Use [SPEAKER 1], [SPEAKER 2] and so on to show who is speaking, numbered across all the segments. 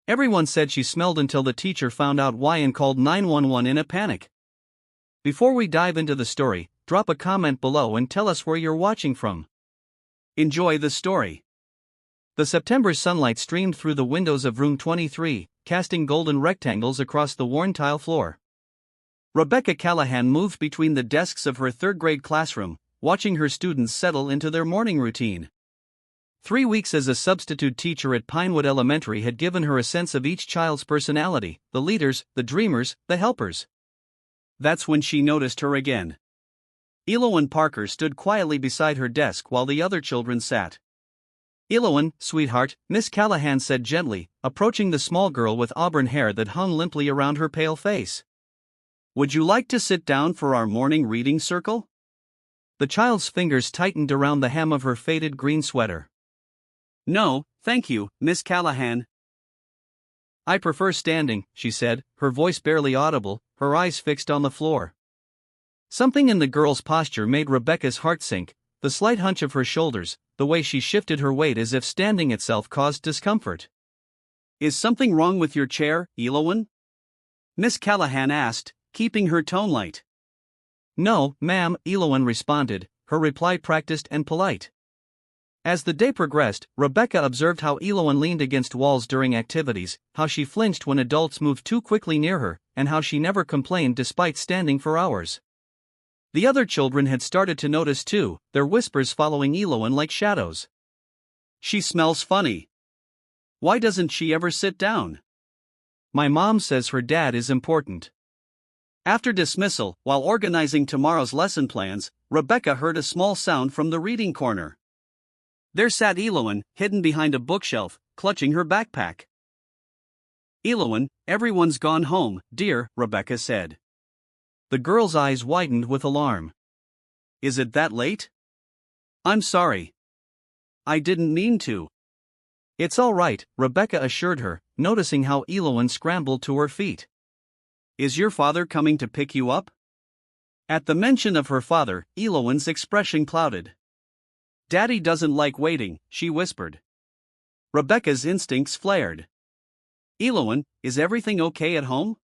[SPEAKER 1] Everyone said she smelled until the teacher found out why and called 911 in a panic. Before we dive into the story, drop a comment below and tell us where you're watching from. Enjoy the story. The September sunlight streamed through the windows of room 23, casting golden rectangles across the worn tile floor. Rebecca Callahan moved between the desks of her third-grade classroom, watching her students settle into their morning routine. 3 weeks as a substitute teacher at Pinewood Elementary had given her a sense of each child's personality, the leaders, the dreamers, the helpers. That's when she noticed her again. Elowen Parker stood quietly beside her desk while the other children sat. "Elowen, sweetheart," Miss Callahan said gently, approaching the small girl with auburn hair that hung limply around her pale face. "Would you like to sit down for our morning reading circle?" The child's fingers tightened around the hem of her faded green sweater. "No, thank you, Miss Callahan." "I prefer standing," she said, her voice barely audible, her eyes fixed on the floor. Something in the girl's posture made Rebecca's heart sink, the slight hunch of her shoulders, the way she shifted her weight as if standing itself caused discomfort. "Is something wrong with your chair, Elowen?" Miss Callahan asked, keeping her tone light. "No, ma'am," Elowen responded, her reply practiced and polite. As the day progressed, Rebecca observed how Elowen leaned against walls during activities, how she flinched when adults moved too quickly near her, and how she never complained despite standing for hours. The other children had started to notice too, their whispers following Elowen like shadows. "She smells funny. Why doesn't she ever sit down?" "My mom says her dad is important." After dismissal, while organizing tomorrow's lesson plans, Rebecca heard a small sound from the reading corner. There sat Elowen, hidden behind a bookshelf, clutching her backpack. "Elowen, everyone's gone home, dear," Rebecca said. The girl's eyes widened with alarm. "Is it that late?" "I'm sorry. I didn't mean to." "It's all right," Rebecca assured her, noticing how Elowen scrambled to her feet. "Is your father coming to pick you up?" At the mention of her father, Elowen's expression clouded. "Daddy doesn't like waiting," she whispered. Rebecca's instincts flared. "Elowen, is everything okay at home?"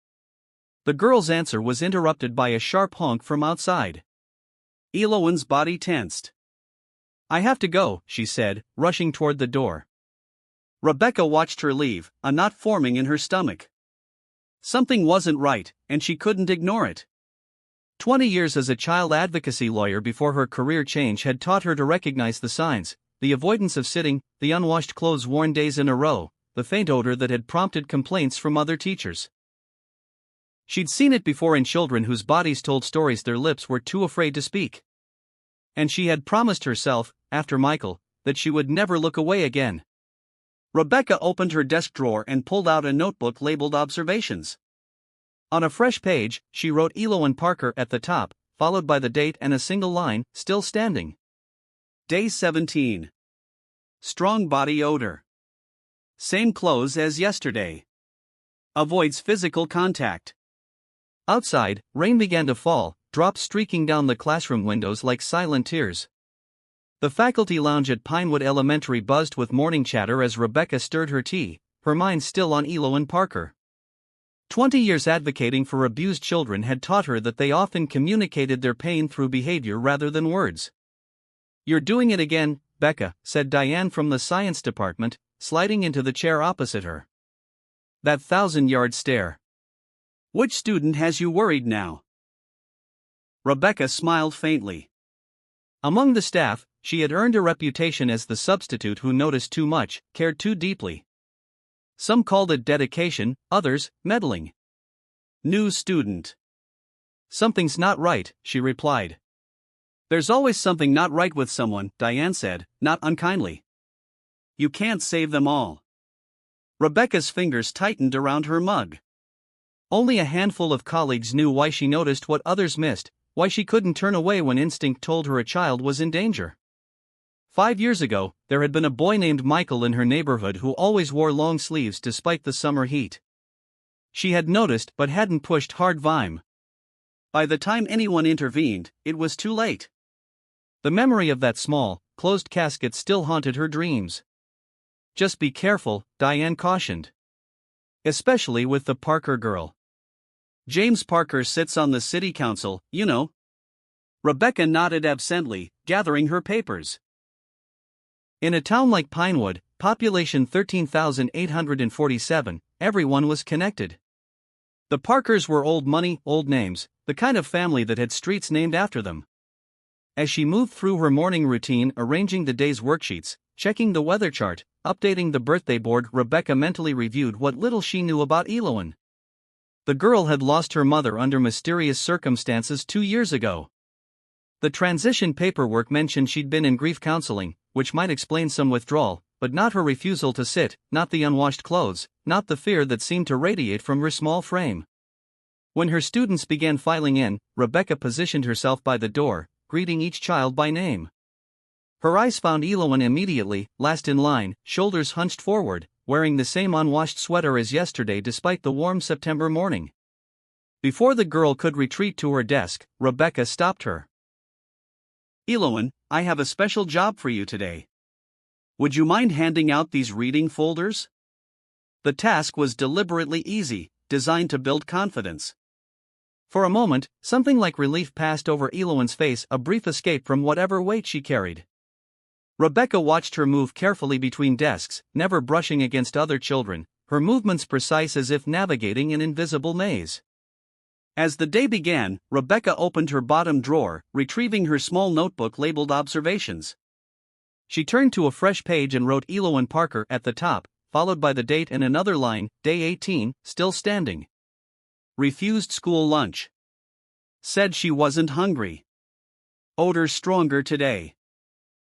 [SPEAKER 1] The girl's answer was interrupted by a sharp honk from outside. Elowen's body tensed. "I have to go," she said, rushing toward the door. Rebecca watched her leave, a knot forming in her stomach. Something wasn't right, and she couldn't ignore it. 20 years as a child advocacy lawyer before her career change had taught her to recognize the signs: the avoidance of sitting, the unwashed clothes worn days in a row, the faint odor that had prompted complaints from other teachers. She'd seen it before in children whose bodies told stories their lips were too afraid to speak. And she had promised herself, after Michael, that she would never look away again. Rebecca opened her desk drawer and pulled out a notebook labeled Observations. On a fresh page, she wrote Elowen Parker at the top, followed by the date and a single line, "Still standing." Day 17. Strong body odor. Same clothes as yesterday. Avoids physical contact. Outside, rain began to fall, drops streaking down the classroom windows like silent tears. The faculty lounge at Pinewood Elementary buzzed with morning chatter as Rebecca stirred her tea, her mind still on Elowen Parker. 20 years advocating for abused children had taught her that they often communicated their pain through behavior rather than words. "You're doing it again, Becca," said Diane from the science department, sliding into the chair opposite her. "That 1,000-yard stare. Which student has you worried now?" Rebecca smiled faintly. Among the staff, she had earned a reputation as the substitute who noticed too much, cared too deeply. Some called it dedication, others, meddling. "New student." "Something's not right," she replied. "There's always something not right with someone," Diane said, not unkindly. "You can't save them all." Rebecca's fingers tightened around her mug. Only a handful of colleagues knew why she noticed what others missed, why she couldn't turn away when instinct told her a child was in danger. 5 years ago, there had been a boy named Michael in her neighborhood who always wore long sleeves despite the summer heat. She had noticed but hadn't pushed hard vime. By the time anyone intervened, it was too late. The memory of that small, closed casket still haunted her dreams. "Just be careful," Diane cautioned. Especially with the Parker girl. James Parker sits on the city council, you know. Rebecca nodded absently, gathering her papers. In a town like Pinewood, population 13,847, everyone was connected. The Parkers were old money, old names, the kind of family that had streets named after them. As she moved through her morning routine, arranging the day's worksheets, checking the weather chart, updating the birthday board, Rebecca mentally reviewed what little she knew about Elowen. The girl had lost her mother under mysterious circumstances 2 years ago. The transition paperwork mentioned she'd been in grief counseling, which might explain some withdrawal, but not her refusal to sit, not the unwashed clothes, not the fear that seemed to radiate from her small frame. When her students began filing in, Rebecca positioned herself by the door, greeting each child by name. Her eyes found Elowen immediately, last in line, shoulders hunched forward, wearing the same unwashed sweater as yesterday despite the warm September morning. Before the girl could retreat to her desk, Rebecca stopped her. "Elowen, I have a special job for you today. Would you mind handing out these reading folders?" The task was deliberately easy, designed to build confidence. For a moment, something like relief passed over Elowen's face, a brief escape from whatever weight she carried. Rebecca watched her move carefully between desks, never brushing against other children, her movements precise as if navigating an invisible maze. As the day began, Rebecca opened her bottom drawer, retrieving her small notebook labeled Observations. She turned to a fresh page and wrote Elowen Parker at the top, followed by the date and another line, day 18, still standing. Refused school lunch. Said she wasn't hungry. Odor stronger today.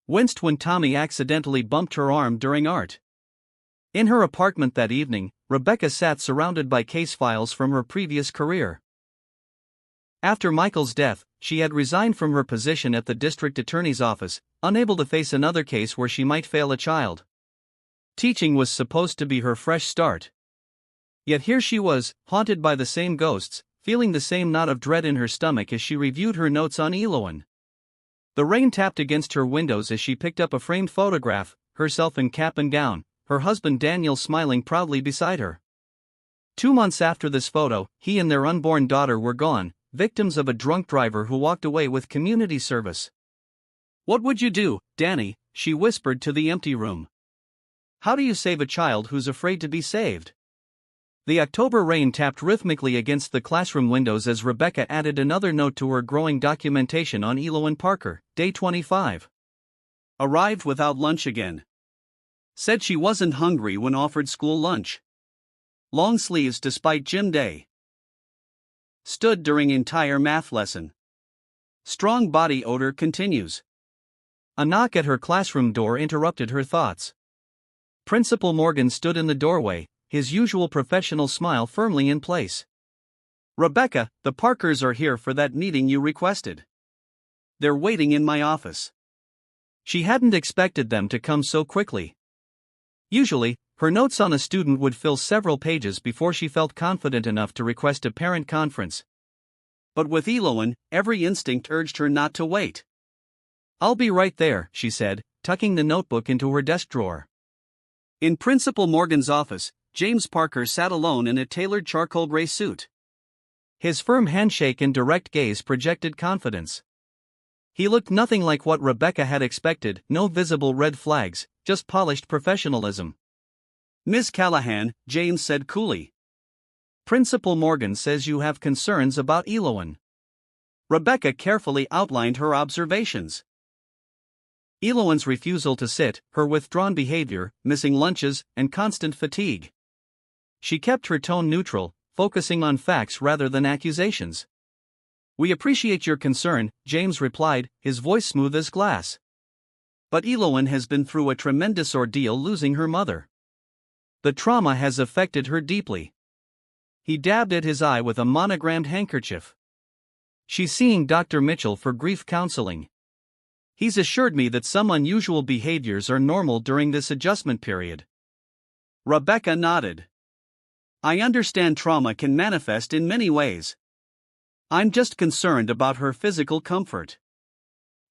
[SPEAKER 1] Winced when Tommy accidentally bumped her arm during art. In her apartment that evening, Rebecca sat surrounded by case files from her previous career. After Michael's death, she had resigned from her position at the district attorney's office, unable to face another case where she might fail a child. Teaching was supposed to be her fresh start. Yet here she was, haunted by the same ghosts, feeling the same knot of dread in her stomach as she reviewed her notes on Elowen. The rain tapped against her windows as she picked up a framed photograph, herself in cap and gown, her husband Daniel smiling proudly beside her. 2 months after this photo, he and their unborn daughter were gone, victims of a drunk driver who walked away with community service. "What would you do, Danny?" she whispered to the empty room. "How do you save a child who's afraid to be saved?" The October rain tapped rhythmically against the classroom windows as Rebecca added another note to her growing documentation on Elowen Parker, day 25. Arrived without lunch again. Said she wasn't hungry when offered school lunch. Long sleeves despite gym day. Stood during entire math lesson. Strong body odor continues. A knock at her classroom door interrupted her thoughts. Principal Morgan stood in the doorway, his usual professional smile firmly in place. "Rebecca, the Parkers are here for that meeting you requested. They're waiting in my office." She hadn't expected them to come so quickly. Usually, her notes on a student would fill several pages before she felt confident enough to request a parent conference. But with Elowen, every instinct urged her not to wait. "I'll be right there," she said, tucking the notebook into her desk drawer. In Principal Morgan's office, James Parker sat alone in a tailored charcoal gray suit. His firm handshake and direct gaze projected confidence. He looked nothing like what Rebecca had expected, no visible red flags, just polished professionalism. "Miss Callahan," James said coolly. "Principal Morgan says you have concerns about Elowen." Rebecca carefully outlined her observations. Elowen's refusal to sit, her withdrawn behavior, missing lunches, and constant fatigue. She kept her tone neutral, focusing on facts rather than accusations. "We appreciate your concern," James replied, his voice smooth as glass. "But Elowen has been through a tremendous ordeal losing her mother. The trauma has affected her deeply." He dabbed at his eye with a monogrammed handkerchief. "She's seeing Dr. Mitchell for grief counseling. He's assured me that some unusual behaviors are normal during this adjustment period." Rebecca nodded. "I understand trauma can manifest in many ways. I'm just concerned about her physical comfort.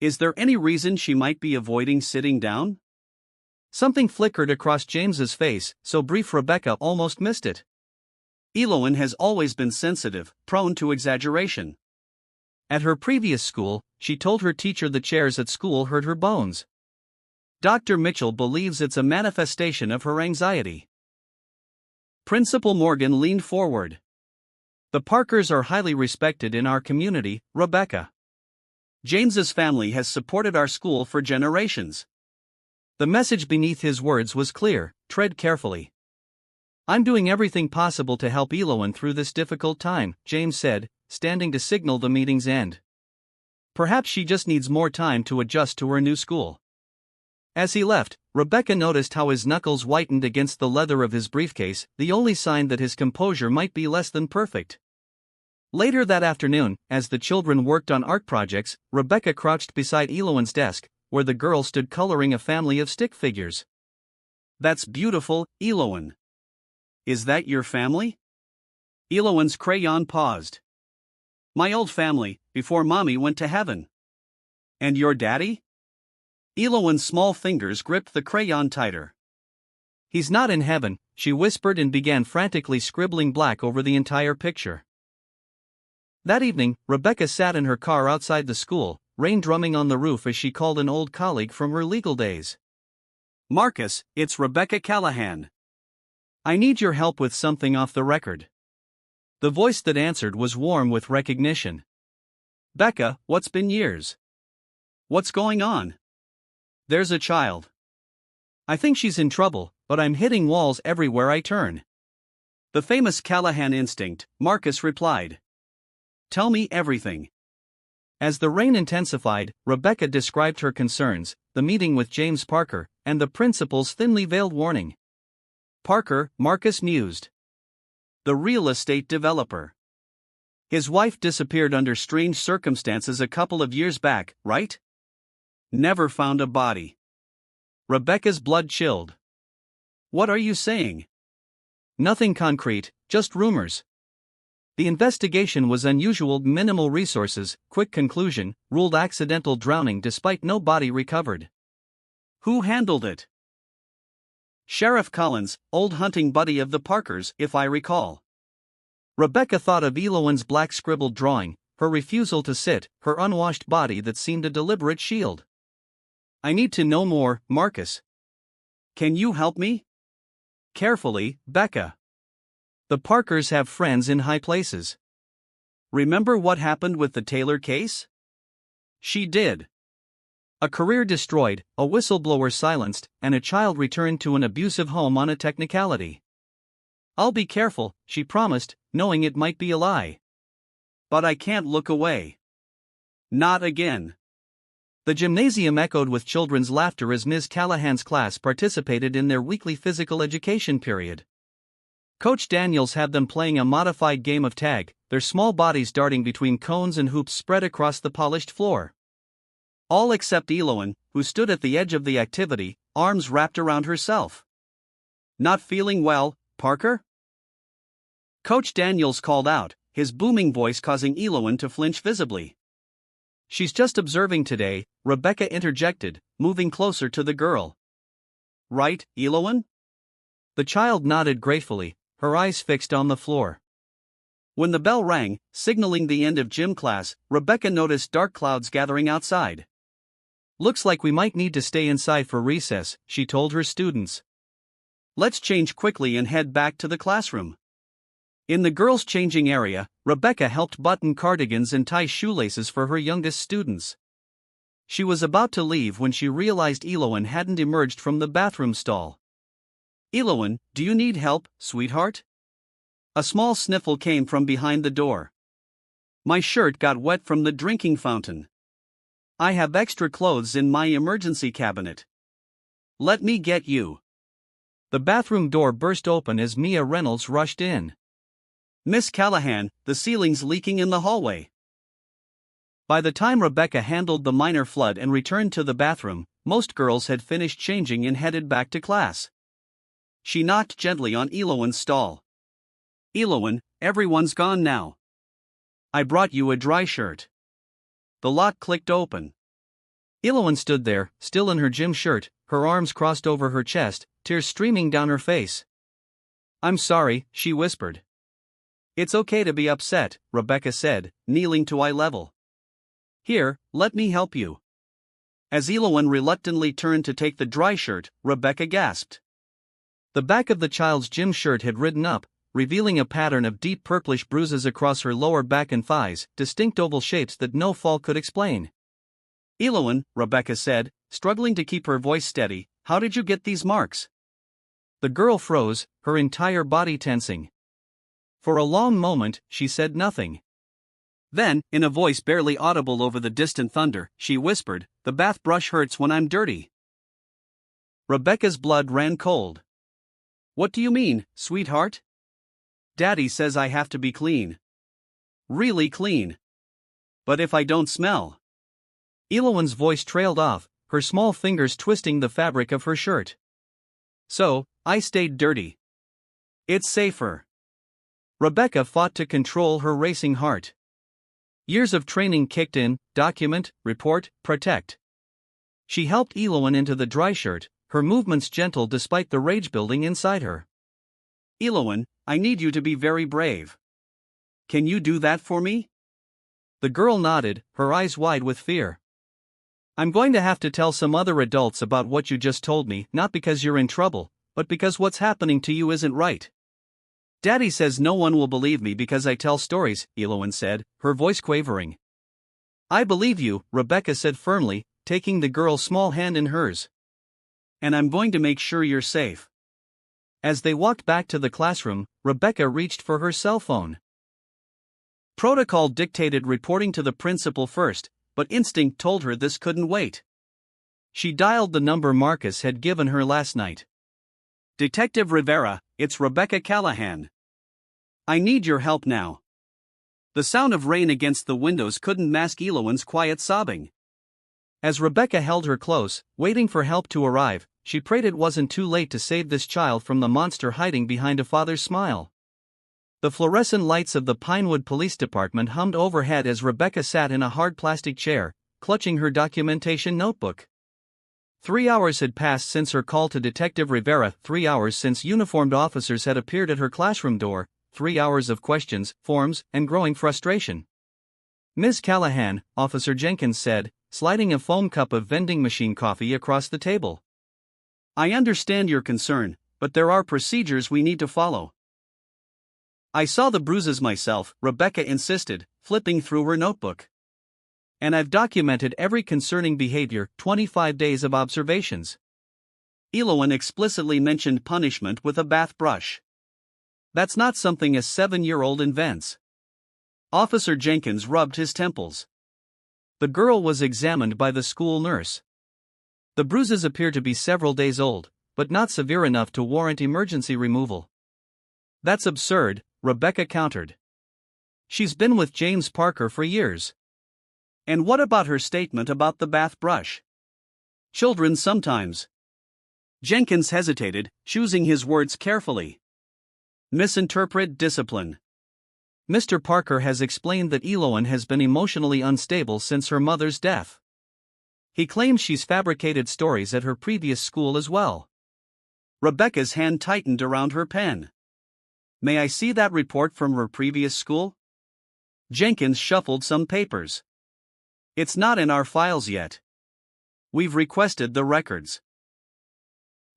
[SPEAKER 1] Is there any reason she might be avoiding sitting down?" Something flickered across James's face, so brief Rebecca almost missed it. Elowen has always been sensitive, prone to exaggeration. At her previous school, she told her teacher the chairs at school hurt her bones. Dr. Mitchell believes it's a manifestation of her anxiety. Principal Morgan leaned forward. The Parkers are highly respected in our community, Rebecca. James's family has supported our school for generations. The message beneath his words was clear: tread carefully. I'm doing everything possible to help Elowen through this difficult time, James said, standing to signal the meeting's end. Perhaps she just needs more time to adjust to her new school. As he left, Rebecca noticed how his knuckles whitened against the leather of his briefcase, the only sign that his composure might be less than perfect. Later that afternoon, as the children worked on art projects, Rebecca crouched beside Elowen's desk, where the girl stood coloring a family of stick figures. That's beautiful, Elowen. Is that your family? Elowen's crayon paused. My old family, before Mommy went to heaven. And your daddy? Elowen's small fingers gripped the crayon tighter. He's not in heaven, she whispered and began frantically scribbling black over the entire picture. That evening, Rebecca sat in her car outside the school, rain drumming on the roof as she called an old colleague from her legal days. Marcus, it's Rebecca Callahan. I need your help with something off the record. The voice that answered was warm with recognition. Becca, what's been years? What's going on? There's a child. I think she's in trouble, but I'm hitting walls everywhere I turn. The famous Callahan instinct, Marcus replied. Tell me everything. As the rain intensified, Rebecca described her concerns, the meeting with James Parker, and the principal's thinly veiled warning. Parker, Marcus mused. The real estate developer. His wife disappeared under strange circumstances a couple of years back, right? Never found a body. Rebecca's blood chilled. What are you saying? Nothing concrete, just rumors. The investigation was unusual, minimal resources, quick conclusion, ruled accidental drowning despite no body recovered. Who handled it? Sheriff Collins, old hunting buddy of the Parkers, if I recall. Rebecca thought of Elowen's black scribbled drawing, her refusal to sit, her unwashed body that seemed a deliberate shield. I need to know more, Marcus. Can you help me? Carefully, Becca. The Parkers have friends in high places. Remember what happened with the Taylor case? She did. A career destroyed, a whistleblower silenced, and a child returned to an abusive home on a technicality. I'll be careful, she promised, knowing it might be a lie. But I can't look away. Not again. The gymnasium echoed with children's laughter as Ms. Callahan's class participated in their weekly physical education period. Coach Daniels had them playing a modified game of tag, their small bodies darting between cones and hoops spread across the polished floor. All except Elowen, who stood at the edge of the activity, arms wrapped around herself. Not feeling well, Parker? Coach Daniels called out, his booming voice causing Elowen to flinch visibly. She's just observing today, Rebecca interjected, moving closer to the girl. Right, Elowen? The child nodded gratefully, her eyes fixed on the floor. When the bell rang, signaling the end of gym class, Rebecca noticed dark clouds gathering outside. Looks like we might need to stay inside for recess, she told her students. Let's change quickly and head back to the classroom. In the girls' changing area, Rebecca helped button cardigans and tie shoelaces for her youngest students. She was about to leave when she realized Elowen hadn't emerged from the bathroom stall. Elowen, do you need help, sweetheart? A small sniffle came from behind the door. My shirt got wet from the drinking fountain. I have extra clothes in my emergency cabinet. Let me get you. The bathroom door burst open as Mia Reynolds rushed in. Miss Callahan, the ceiling's leaking in the hallway. By the time Rebecca handled the minor flood and returned to the bathroom, most girls had finished changing and headed back to class. She knocked gently on Elowen's stall. Elowen, everyone's gone now. I brought you a dry shirt. The lock clicked open. Elowen stood there, still in her gym shirt, her arms crossed over her chest, tears streaming down her face. I'm sorry, she whispered. It's okay to be upset, Rebecca said, kneeling to eye level. Here, let me help you. As Elowen reluctantly turned to take the dry shirt, Rebecca gasped. The back of the child's gym shirt had ridden up, revealing a pattern of deep purplish bruises across her lower back and thighs, distinct oval shapes that no fall could explain. Elowen, Rebecca said, struggling to keep her voice steady, how did you get these marks? The girl froze, her entire body tensing. For a long moment, she said nothing. Then, in a voice barely audible over the distant thunder, she whispered, "The bath brush hurts when I'm dirty." Rebecca's blood ran cold. What do you mean, sweetheart? Daddy says I have to be clean. Really clean. But if I don't smell? Elowen's voice trailed off, her small fingers twisting the fabric of her shirt. So, I stayed dirty. It's safer. Rebecca fought to control her racing heart. Years of training kicked in: document, report, protect. She helped Elowen into the dry shirt, her movements gentle despite the rage building inside her. Elowen, I need you to be very brave. Can you do that for me? The girl nodded, her eyes wide with fear. I'm going to have to tell some other adults about what you just told me, not because you're in trouble, but because what's happening to you isn't right. Daddy says no one will believe me because I tell stories, Elowen said, her voice quavering. I believe you, Rebecca said firmly, taking the girl's small hand in hers. And I'm going to make sure you're safe. As they walked back to the classroom, Rebecca reached for her cell phone. Protocol dictated reporting to the principal first, but instinct told her this couldn't wait. She dialed the number Marcus had given her last night. Detective Rivera, it's Rebecca Callahan. I need your help now. The sound of rain against the windows couldn't mask Elowen's quiet sobbing. As Rebecca held her close, waiting for help to arrive, she prayed it wasn't too late to save this child from the monster hiding behind a father's smile. The fluorescent lights of the Pinewood Police Department hummed overhead as Rebecca sat in a hard plastic chair, clutching her documentation notebook. 3 hours had passed since her call to Detective Rivera, 3 hours since uniformed officers had appeared at her classroom door, 3 hours of questions, forms, and growing frustration. Ms. Callahan, Officer Jenkins said, sliding a foam cup of vending machine coffee across the table. I understand your concern, but there are procedures we need to follow. I saw the bruises myself, Rebecca insisted, flipping through her notebook. And I've documented every concerning behavior, 25 days of observations. Elowen explicitly mentioned punishment with a bath brush. That's not something a 7-year-old invents. Officer Jenkins rubbed his temples. The girl was examined by the school nurse. The bruises appear to be several days old, but not severe enough to warrant emergency removal. That's absurd, Rebecca countered. She's been with James Parker for years. And what about her statement about the bath brush? Children sometimes. Jenkins hesitated, choosing his words carefully. Misinterpret discipline. Mr. Parker has explained that Elowen has been emotionally unstable since her mother's death. He claims she's fabricated stories at her previous school as well. Rebecca's hand tightened around her pen. May I see that report from her previous school? Jenkins shuffled some papers. It's not in our files yet. We've requested the records.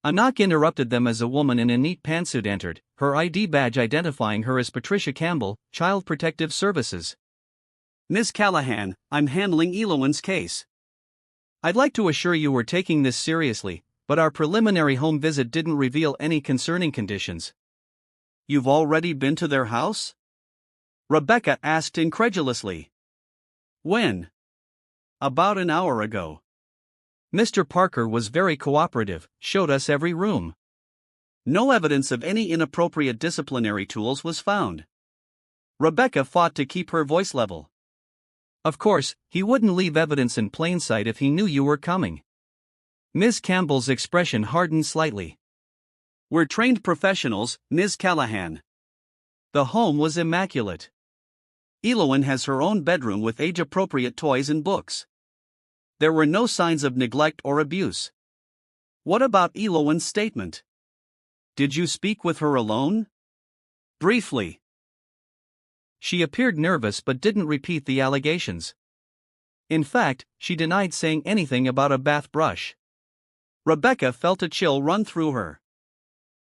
[SPEAKER 1] A knock interrupted them as a woman in a neat pantsuit entered, her ID badge identifying her as Patricia Campbell, Child Protective Services. Ms. Callahan, I'm handling Elowen's case. I'd like to assure you we're taking this seriously, but our preliminary home visit didn't reveal any concerning conditions. You've already been to their house? Rebecca asked incredulously. When? About an hour ago. Mr. Parker was very cooperative, showed us every room. No evidence of any inappropriate disciplinary tools was found. Rebecca fought to keep her voice level. Of course, he wouldn't leave evidence in plain sight if he knew you were coming. Ms. Campbell's expression hardened slightly. We're trained professionals, Ms. Callahan. The home was immaculate. Elowen has her own bedroom with age-appropriate toys and books. There were no signs of neglect or abuse. What about Elowen's statement? Did you speak with her alone? Briefly. She appeared nervous but didn't repeat the allegations. In fact, she denied saying anything about a bath brush. Rebecca felt a chill run through her.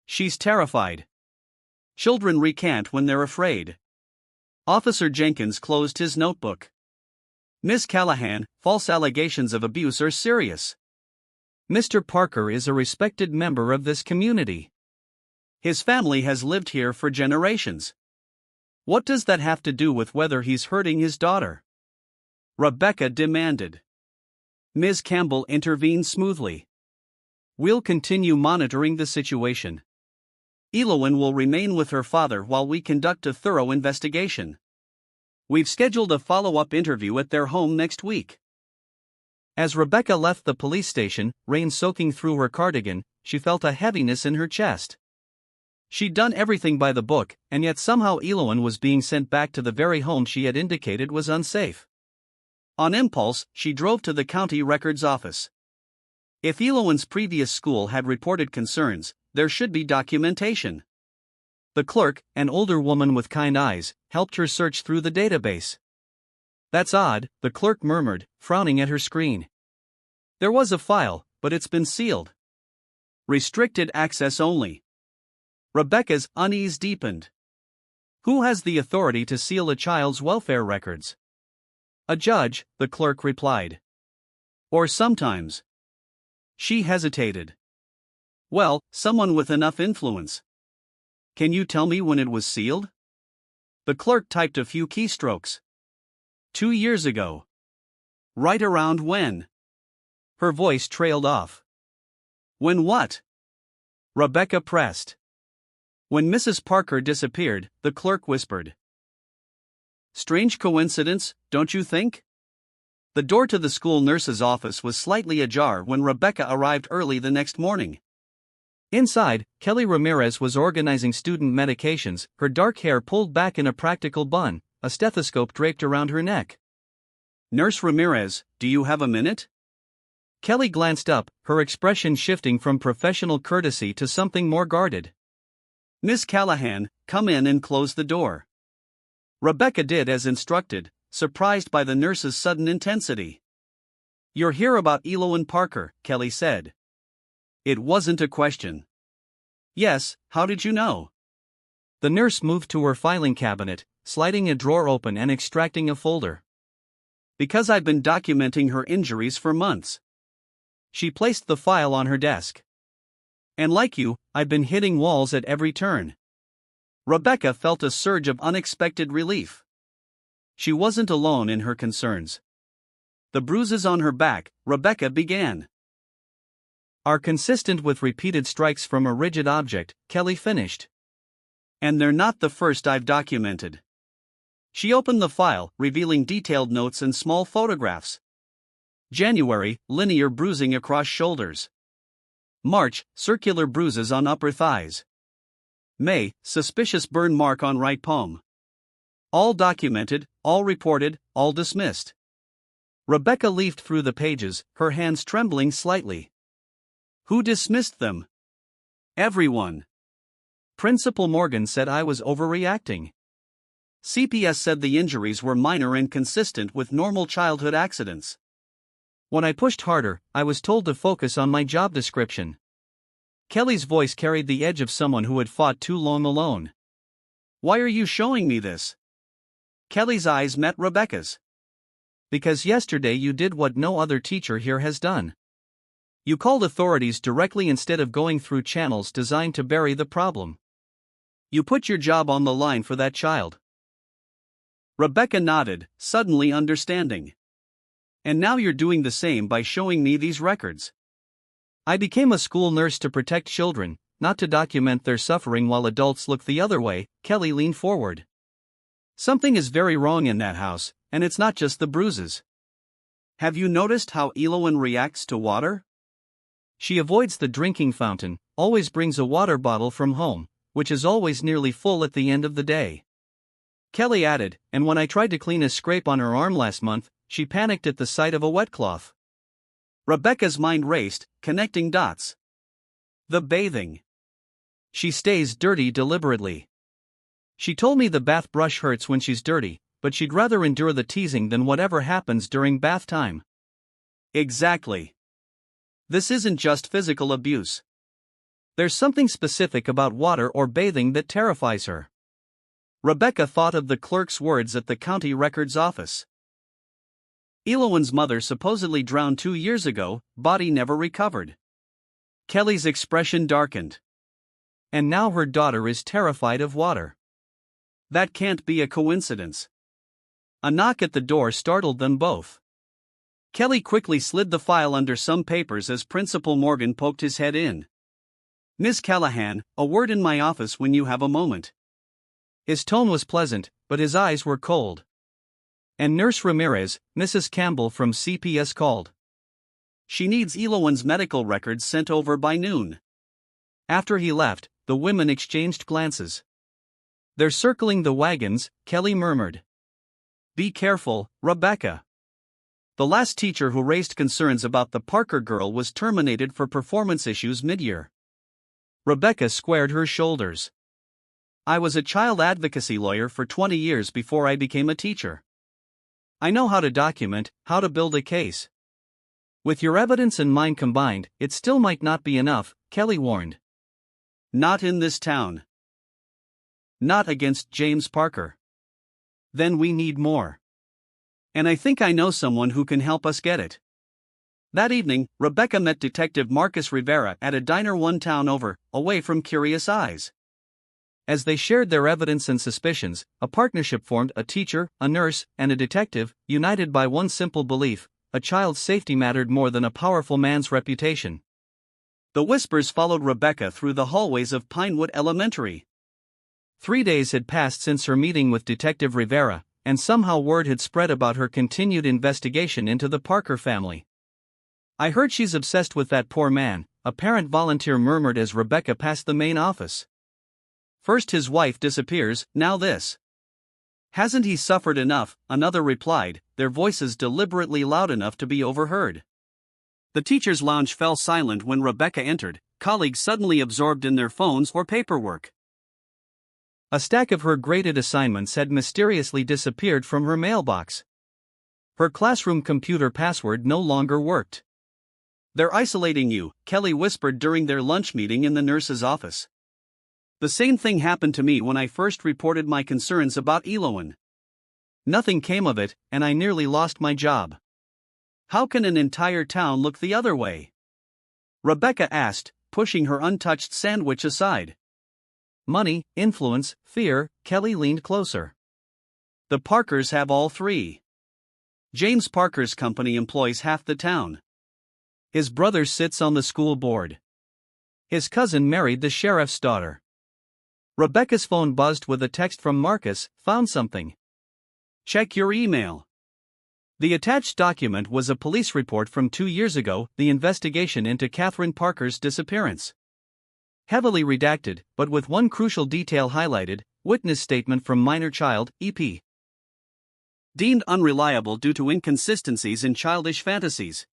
[SPEAKER 1] She's terrified. Children recant when they're afraid. Officer Jenkins closed his notebook. Miss Callahan, false allegations of abuse are serious. Mr. Parker is a respected member of this community. His family has lived here for generations. What does that have to do with whether he's hurting his daughter? Rebecca demanded. Ms. Campbell intervened smoothly. We'll continue monitoring the situation. Elowen will remain with her father while we conduct a thorough investigation. We've scheduled a follow-up interview at their home next week. As Rebecca left the police station, rain soaking through her cardigan, she felt a heaviness in her chest. She'd done everything by the book, and yet somehow Elowen was being sent back to the very home she had indicated was unsafe. On impulse, she drove to the county records office. If Elowen's previous school had reported concerns, there should be documentation. The clerk, an older woman with kind eyes, helped her search through the database. That's odd, the clerk murmured, frowning at her screen. There was a file, but it's been sealed. Restricted access only. Rebecca's unease deepened. Who has the authority to seal a child's welfare records? A judge, the clerk replied. Or sometimes. She hesitated. Well, someone with enough influence. Can you tell me when it was sealed? The clerk typed a few keystrokes. 2 years ago. Right around when? Her voice trailed off. When what? Rebecca pressed. When Mrs. Parker disappeared, the clerk whispered. Strange coincidence, don't you think? The door to the school nurse's office was slightly ajar when Rebecca arrived early the next morning. Inside, Kelly Ramirez was organizing student medications, her dark hair pulled back in a practical bun, a stethoscope draped around her neck. Nurse Ramirez, do you have a minute? Kelly glanced up, her expression shifting from professional courtesy to something more guarded. Miss Callahan, come in and close the door. Rebecca did as instructed, surprised by the nurse's sudden intensity. You're here about Elowen Parker, Kelly said. It wasn't a question. Yes, how did you know? The nurse moved to her filing cabinet, sliding a drawer open and extracting a folder. Because I've been documenting her injuries for months. She placed the file on her desk. And like you, I've been hitting walls at every turn. Rebecca felt a surge of unexpected relief. She wasn't alone in her concerns. The bruises on her back, Rebecca began, are consistent with repeated strikes from a rigid object, Kelly finished. And they're not the first I've documented. She opened the file, revealing detailed notes and small photographs. January, linear bruising across shoulders. March, circular bruises on upper thighs. May, suspicious burn mark on right palm. All documented, all reported, all dismissed. Rebecca leafed through the pages, her hands trembling slightly. Who dismissed them? Everyone. Principal Morgan said I was overreacting. CPS said the injuries were minor and consistent with normal childhood accidents. When I pushed harder, I was told to focus on my job description. Kelly's voice carried the edge of someone who had fought too long alone. Why are you showing me this? Kelly's eyes met Rebecca's. Because yesterday you did what no other teacher here has done. You called authorities directly instead of going through channels designed to bury the problem. You put your job on the line for that child. Rebecca nodded, suddenly understanding. And now you're doing the same by showing me these records. I became a school nurse to protect children, not to document their suffering while adults look the other way. Kelly leaned forward. Something is very wrong in that house, and it's not just the bruises. Have you noticed how Elowen reacts to water? She avoids the drinking fountain, always brings a water bottle from home, which is always nearly full at the end of the day. Kelly added, and when I tried to clean a scrape on her arm last month, she panicked at the sight of a wet cloth. Rebecca's mind raced, connecting dots. The bathing. She stays dirty deliberately. She told me the bath brush hurts when she's dirty, but she'd rather endure the teasing than whatever happens during bath time. Exactly. This isn't just physical abuse. There's something specific about water or bathing that terrifies her. Rebecca thought of the clerk's words at the county records office. Eloan's mother supposedly drowned 2 years ago, body never recovered. Kelly's expression darkened. And now her daughter is terrified of water. That can't be a coincidence. A knock at the door startled them both. Kelly quickly slid the file under some papers as Principal Morgan poked his head in. "Miss Callahan, a word in my office when you have a moment." His tone was pleasant, but his eyes were cold. "And Nurse Ramirez, Mrs. Campbell from CPS called. She needs Eloan's medical records sent over by noon." After he left, the women exchanged glances. "They're circling the wagons," Kelly murmured. "Be careful, Rebecca." The last teacher who raised concerns about the Parker girl was terminated for performance issues mid-year. Rebecca squared her shoulders. "I was a child advocacy lawyer for 20 years before I became a teacher. I know how to document, how to build a case. With your evidence and mine combined, it still might not be enough," Kelly warned. "Not in this town. Not against James Parker. Then we need more. And I think I know someone who can help us get it." That evening, Rebecca met Detective Marcus Rivera at a diner one town over, away from curious eyes. As they shared their evidence and suspicions, a partnership formed: a teacher, a nurse, and a detective, united by one simple belief: a child's safety mattered more than a powerful man's reputation. The whispers followed Rebecca through the hallways of Pinewood Elementary. 3 days had passed since her meeting with Detective Rivera, and somehow word had spread about her continued investigation into the Parker family. "I heard she's obsessed with that poor man," a parent volunteer murmured as Rebecca passed the main office. "First his wife disappears, now this. Hasn't he suffered enough?" another replied, their voices deliberately loud enough to be overheard. The teacher's lounge fell silent when Rebecca entered, colleagues suddenly absorbed in their phones or paperwork. A stack of her graded assignments had mysteriously disappeared from her mailbox. Her classroom computer password no longer worked. "They're isolating you," Kelly whispered during their lunch meeting in the nurse's office. "The same thing happened to me when I first reported my concerns about Eloan. Nothing came of it, and I nearly lost my job. How can an entire town look the other way?" Rebecca asked, pushing her untouched sandwich aside. "Money, influence, fear," Kelly leaned closer. "The Parkers have all three. James Parker's company employs half the town. His brother sits on the school board. His cousin married the sheriff's daughter." Rebecca's phone buzzed with a text from Marcus: "Found something. Check your email." The attached document was a police report from 2 years ago, the investigation into Catherine Parker's disappearance. Heavily redacted, but with one crucial detail highlighted: witness statement from minor child, EP. Deemed unreliable due to inconsistencies in childish fantasies.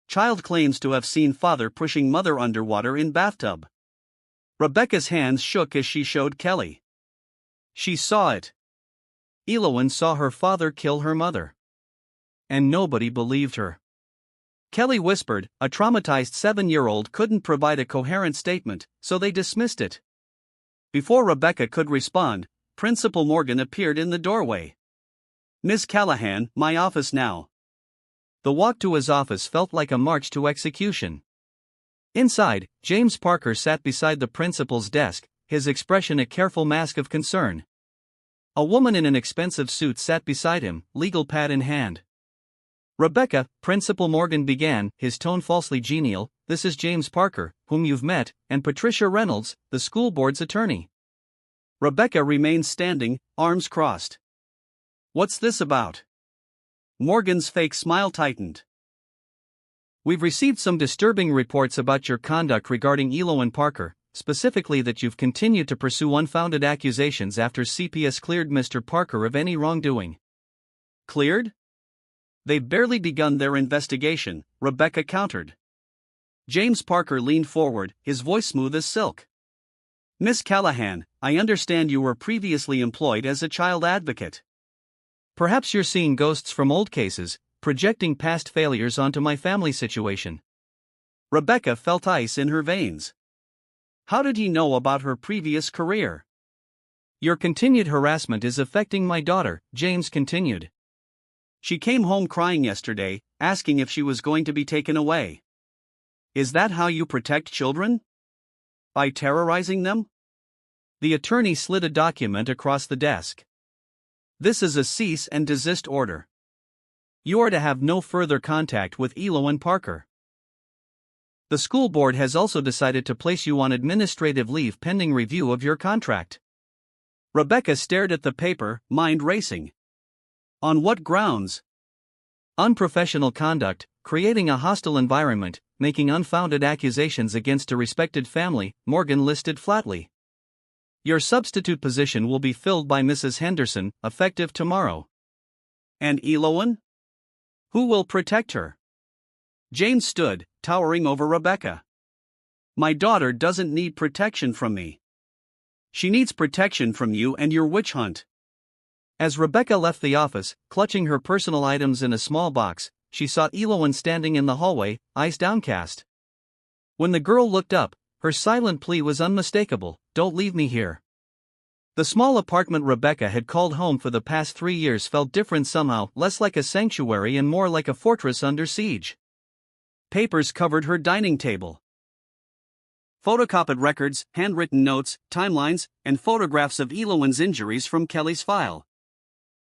[SPEAKER 1] Child claims to have seen father pushing mother underwater in bathtub. Rebecca's hands shook as she showed Kelly. She saw it. Eloan saw her father kill her mother. And nobody believed her. Kelly whispered, a traumatized 7-year-old couldn't provide a coherent statement, so they dismissed it. Before Rebecca could respond, Principal Morgan appeared in the doorway. "Miss Callahan, my office now." The walk to his office felt like a march to execution. Inside, James Parker sat beside the principal's desk, his expression a careful mask of concern. A woman in an expensive suit sat beside him, legal pad in hand. "Rebecca," Principal Morgan began, his tone falsely genial, "this is James Parker, whom you've met, and Patricia Reynolds, the school board's attorney." Rebecca remained standing, arms crossed. "What's this about?" Morgan's fake smile tightened. "We've received some disturbing reports about your conduct regarding Eloan Parker, specifically that you've continued to pursue unfounded accusations after CPS cleared Mr. Parker of any wrongdoing." "Cleared? They've barely begun their investigation," Rebecca countered. James Parker leaned forward, his voice smooth as silk. Miss Callahan, I understand you were previously employed as a child advocate. Perhaps you're seeing ghosts from old cases, projecting past failures onto my family situation. Rebecca felt ice in her veins. How did he know about her previous career? Your continued harassment is affecting my daughter, James continued. She came home crying yesterday, asking if she was going to be taken away. Is that how you protect children? By terrorizing them? The attorney slid a document across the desk. This is a cease and desist order. You are to have no further contact with Elowen Parker. The school board has also decided to place you on administrative leave pending review of your contract. Rebecca stared at the paper, mind racing. On what grounds? Unprofessional conduct, creating a hostile environment, making unfounded accusations against a respected family, Morgan listed flatly. Your substitute position will be filled by Mrs. Henderson, effective tomorrow. And Elowen? Who will protect her? James stood, towering over Rebecca. My daughter doesn't need protection from me. She needs protection from you and your witch hunt. As Rebecca left the office, clutching her personal items in a small box, she saw Elowen standing in the hallway, eyes downcast. When the girl looked up, her silent plea was unmistakable, "Don't leave me here." The small apartment Rebecca had called home for the past 3 years felt different somehow, less like a sanctuary and more like a fortress under siege. Papers covered her dining table. Photocopied records, handwritten notes, timelines, and photographs of Elowen's injuries from Kelly's file.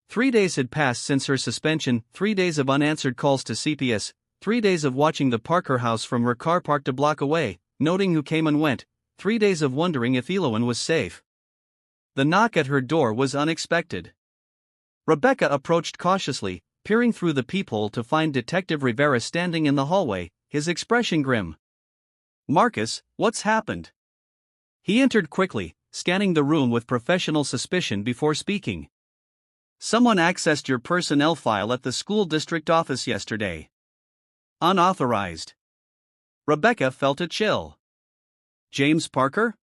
[SPEAKER 1] 3 days had passed since her suspension, 3 days of unanswered calls to CPS, 3 days of watching the Parker house from her car parked a block away, noting who came and went, 3 days of wondering if Elowen was safe. The knock at her door was unexpected. Rebecca approached cautiously, peering through the peephole to find Detective Rivera standing in the hallway, his expression grim. Marcus, what's happened? He entered quickly, scanning the room with professional suspicion before speaking. Someone accessed your personnel file at the school district office yesterday. Unauthorized. Rebecca felt a chill. James Parker?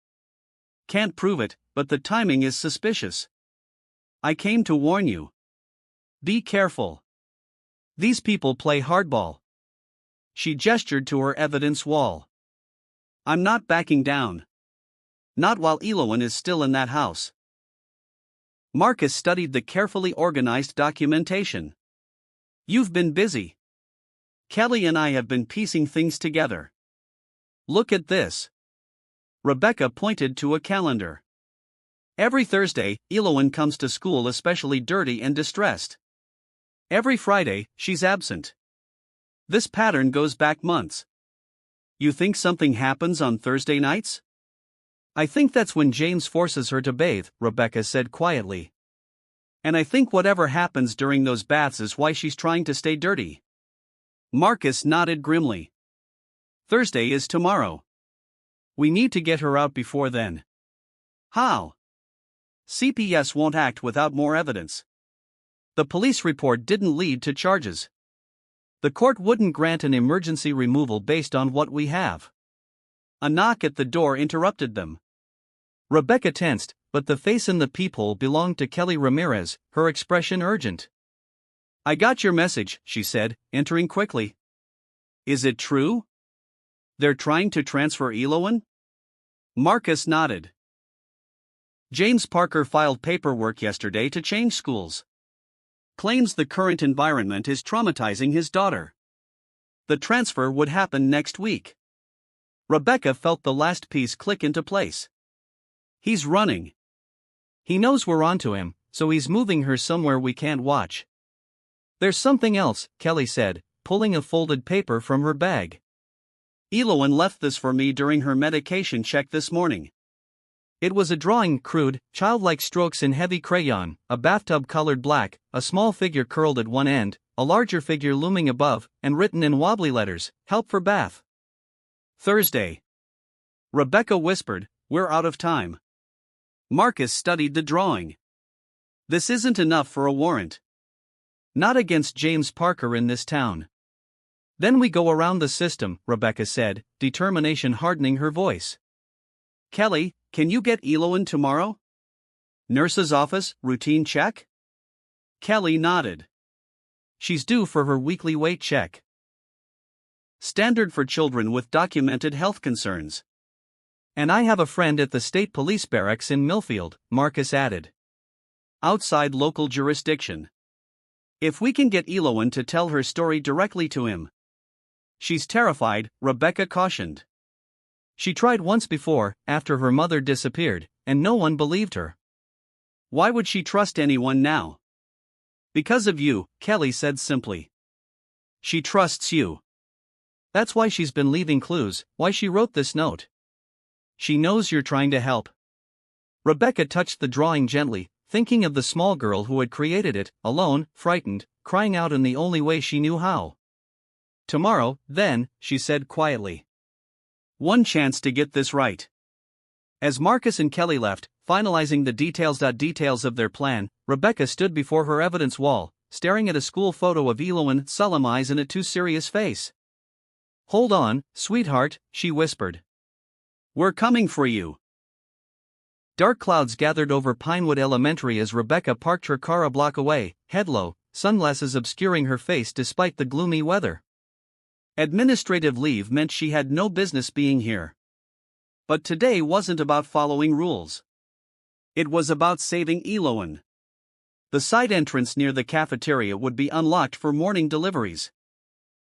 [SPEAKER 1] Can't prove it, but the timing is suspicious. I came to warn you. Be careful. These people play hardball. She gestured to her evidence wall. I'm not backing down. Not while Elowen is still in that house. Marcus studied the carefully organized documentation. You've been busy. Kelly and I have been piecing things together. Look at this. Rebecca pointed to a calendar. Every Thursday, Elowen comes to school especially dirty and distressed. Every Friday, she's absent. This pattern goes back months. You think something happens on Thursday nights? I think that's when James forces her to bathe, Rebecca said quietly. And I think whatever happens during those baths is why she's trying to stay dirty. Marcus nodded grimly. Thursday is tomorrow. We need to get her out before then. How? CPS won't act without more evidence. The police report didn't lead to charges. The court wouldn't grant an emergency removal based on what we have. A knock at the door interrupted them. Rebecca tensed, but the face in the peephole belonged to Kelly Ramirez, her expression urgent. I got your message, she said, entering quickly. Is it true? They're trying to transfer Elowen? Marcus nodded. James Parker filed paperwork yesterday to change schools. Claims the current environment is traumatizing his daughter. The transfer would happen next week. Rebecca felt the last piece click into place. He's running. He knows we're onto him, so he's moving her somewhere we can't watch. There's something else, Kelly said, pulling a folded paper from her bag. Elowen left this for me during her medication check this morning. It was a drawing, crude, childlike strokes in heavy crayon, a bathtub colored black, a small figure curled at one end, a larger figure looming above, and written in wobbly letters, help for bath. Thursday. Rebecca whispered, we're out of time. Marcus studied the drawing. This isn't enough for a warrant. Not against James Parker in this town. Then we go around the system, Rebecca said, determination hardening her voice. Kelly, Can you get Eloin tomorrow? Nurse's office, routine check? Kelly nodded. She's due for her weekly weight check. Standard for children with documented health concerns. And I have a friend at the state police barracks in Millfield, Marcus added. Outside local jurisdiction. If we can get Eloin to tell her story directly to him. She's terrified, Rebecca cautioned. She tried once before, after her mother disappeared, and no one believed her. Why would she trust anyone now? Because of you, Kelly said simply. She trusts you. That's why she's been leaving clues, why she wrote this note. She knows you're trying to help. Rebecca touched the drawing gently, thinking of the small girl who had created it, alone, frightened, crying out in the only way she knew how. Tomorrow, then, she said quietly. One chance to get this right. As Marcus and Kelly left, finalizing the details of their plan, Rebecca stood before her evidence wall, staring at a school photo of Eloin, solemn eyes in a too serious face. Hold on, sweetheart, she whispered. We're coming for you. Dark clouds gathered over Pinewood Elementary as Rebecca parked her car a block away, head low, sunglasses obscuring her face despite the gloomy weather. Administrative leave meant she had no business being here. But today wasn't about following rules. It was about saving Eloin. The side entrance near the cafeteria would be unlocked for morning deliveries.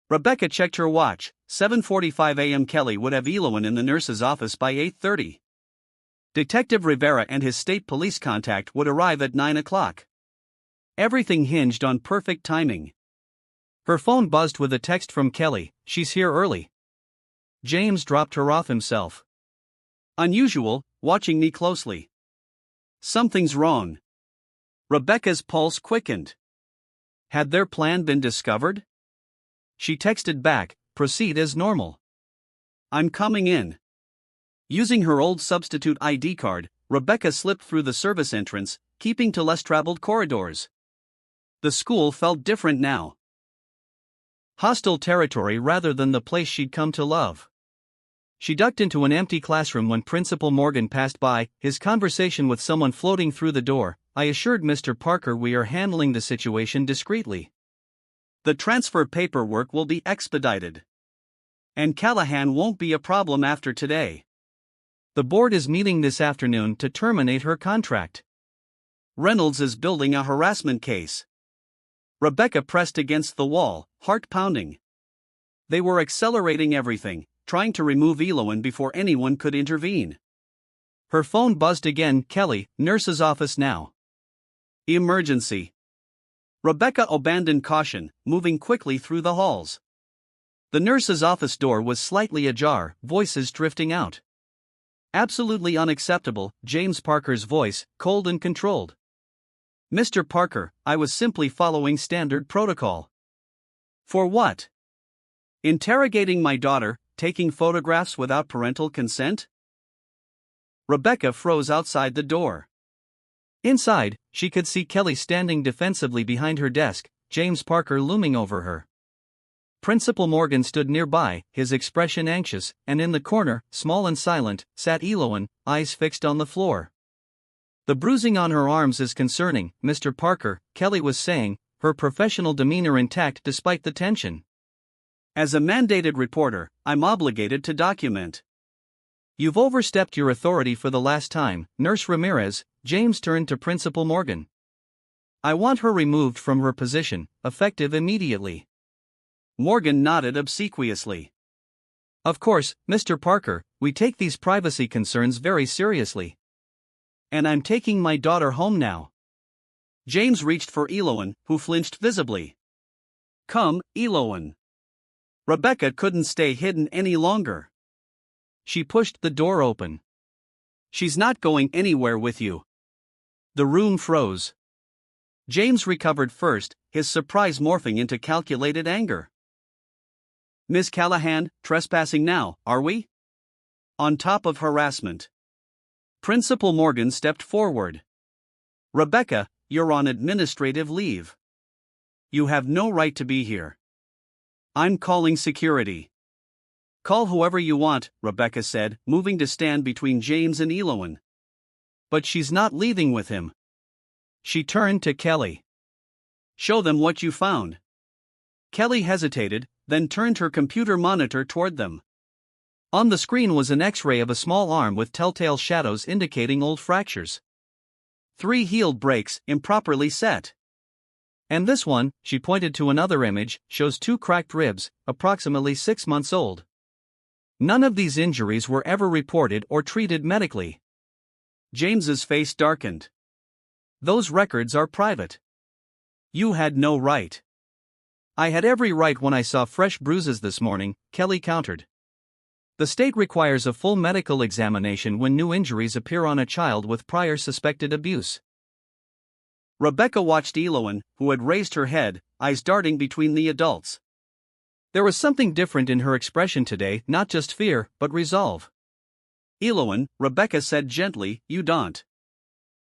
[SPEAKER 1] Rebecca checked her watch, 7:45 a.m. Kelly would have Eloin in the nurse's office by 8:30. Detective Rivera and his state police contact would arrive at 9 o'clock. Everything hinged on perfect timing. Her phone buzzed with a text from Kelly, she's here early. James dropped her off himself. Unusual, watching me closely. Something's wrong. Rebecca's pulse quickened. Had their plan been discovered? She texted back, proceed as normal. I'm coming in. Using her old substitute ID card, Rebecca slipped through the service entrance, keeping to less traveled corridors. The school felt different now. Hostile territory rather than the place she'd come to love. She ducked into an empty classroom when Principal Morgan passed by, his conversation with someone floating through the door. I assured Mr. Parker we are handling the situation discreetly. The transfer paperwork will be expedited. And Callahan won't be a problem after today. The board is meeting this afternoon to terminate her contract. Reynolds is building a harassment case. Rebecca pressed against the wall, heart pounding. They were accelerating everything, trying to remove Eloin before anyone could intervene. Her phone buzzed again. Kelly, nurse's office now. Emergency. Rebecca abandoned caution, moving quickly through the halls. The nurse's office door was slightly ajar, voices drifting out. Absolutely unacceptable, James Parker's voice, cold and controlled. Mr. Parker, I was simply following standard protocol. For what? Interrogating my daughter, taking photographs without parental consent? Rebecca froze outside the door. Inside, she could see Kelly standing defensively behind her desk, James Parker looming over her. Principal Morgan stood nearby, his expression anxious, and in the corner, small and silent, sat Eloin, eyes fixed on the floor. The bruising on her arms is concerning, Mr. Parker, Kelly was saying, her professional demeanor intact despite the tension. As a mandated reporter, I'm obligated to document. You've overstepped your authority for the last time, Nurse Ramirez. James turned to Principal Morgan. I want her removed from her position, effective immediately. Morgan nodded obsequiously. Of course, Mr. Parker, we take these privacy concerns very seriously. And I'm taking my daughter home now. James reached for Eloin, who flinched visibly. Come, Eloin. Rebecca couldn't stay hidden any longer. She pushed the door open. She's not going anywhere with you. The room froze. James recovered first, his surprise morphing into calculated anger. Miss Callahan, trespassing now, are we? On top of harassment. Principal Morgan stepped forward. Rebecca, you're on administrative leave. You have no right to be here. I'm calling security. Call whoever you want, Rebecca said, moving to stand between James and Elowen. But she's not leaving with him. She turned to Kelly. Show them what you found. Kelly hesitated, then turned her computer monitor toward them. On the screen was an X-ray of a small arm with telltale shadows indicating old fractures. 3 healed breaks, improperly set. And this one, she pointed to another image, shows 2 cracked ribs, approximately 6 months old. None of these injuries were ever reported or treated medically. James's face darkened. Those records are private. You had no right. I had every right when I saw fresh bruises this morning, Kelly countered. The state requires a full medical examination when new injuries appear on a child with prior suspected abuse. Rebecca watched Elowen, who had raised her head, eyes darting between the adults. There was something different in her expression today, not just fear, but resolve. Elowen, Rebecca said gently, you don't.